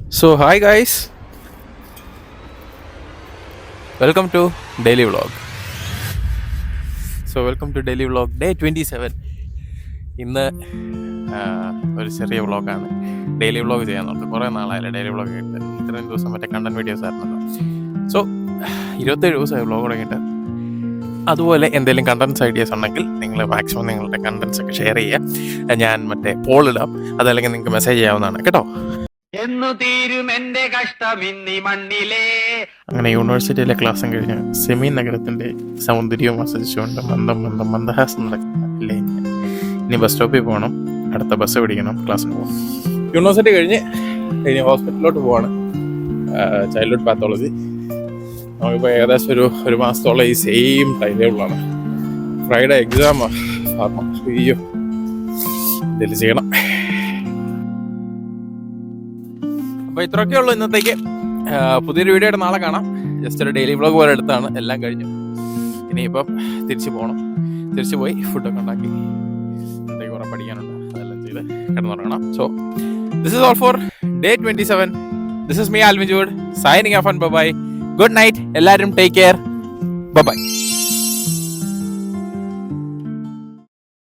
So, hi guys, welcome to Daily Vlog. Welcome to Daily Vlog Day 27. ഇന്ന് ഒരു ചെറിയ വ്ളോഗാണ്. ഡെയിലി വ്ളോഗ് ചെയ്യാൻ നോക്കാം. കുറേ നാളായില്ല ഡെയിലി വ്ളോഗ് ആയിട്ട്. ഇത്രയും ദിവസം മറ്റേ കണ്ടന്റ് വീഡിയോസ് ആയിരുന്നല്ലോ. സോ 27 ദിവസമായി വ്ളോഗ് തുടങ്ങിയിട്ട്. അതുപോലെ എന്തെങ്കിലും കണ്ടൻസ് ഐഡിയാസ് ഉണ്ടെങ്കിൽ നിങ്ങൾ മാക്സിമം നിങ്ങളുടെ കണ്ടൻസ് ഒക്കെ ഷെയർ ചെയ്യുക. ഞാൻ മറ്റേ പോൾ ഇടാം, അതല്ലെങ്കിൽ നിങ്ങൾക്ക് മെസ്സേജ് ചെയ്യാവുന്നതാണ് കേട്ടോ. എന്നു തീരും എന്റെ കഷ്ടം ഇന്നീ മണ്ണിലേ. അങ്ങനെ യൂണിവേഴ്സിറ്റിയിലെ ക്ലാസ്സും കഴിഞ്ഞ് സെമി നഗരത്തിന്റെ സൗന്ദര്യവും ആസ്വദിച്ചുകൊണ്ട് മന്ദഹാസം നടക്കില്ലേ. ഇനി ബസ് സ്റ്റോപ്പിൽ പോകണം, അടുത്ത ബസ് പിടിക്കണം, ക്ലാസ്സിന് പോകണം. യൂണിവേഴ്സിറ്റി കഴിഞ്ഞ് ഹോസ്പിറ്റലിലോട്ട് പോവാണ്. Childhood pathology. നമുക്കിപ്പോൾ ഏകദേശം ഒരു മാസത്തോളം ഈ സെയിം ടൈം ടേബിളാണ്. ഫ്രൈഡേ എക്സാമാണ്. അയ്യോ, എന്തെങ്കിലും ചെയ്യണം. അപ്പോൾ ഇത്രയൊക്കെ ഉള്ളൂ ഇന്നത്തേക്ക്. പുതിയൊരു വീഡിയോ ആയിട്ട് നാളെ കാണാം. ജസ്റ്റ് ഒരു ഡെയിലി വ്ളോഗ് പോലെ എടുത്താണ്. എല്ലാം കഴിഞ്ഞു. ഇനിയിപ്പം തിരിച്ചു പോകണം. തിരിച്ചു പോയി ഫുഡൊക്കെ ഉണ്ടാക്കി എന്തെങ്കിലും കുറേ പഠിക്കാനുണ്ട്, അതെല്ലാം ചെയ്ത് കിടന്നുറങ്ങണം. So this is all for day 27. This is me Alvin Jude signing off and bye. Good night. എല്ലാവരും ടേക്ക് കെയർ. ബൈ.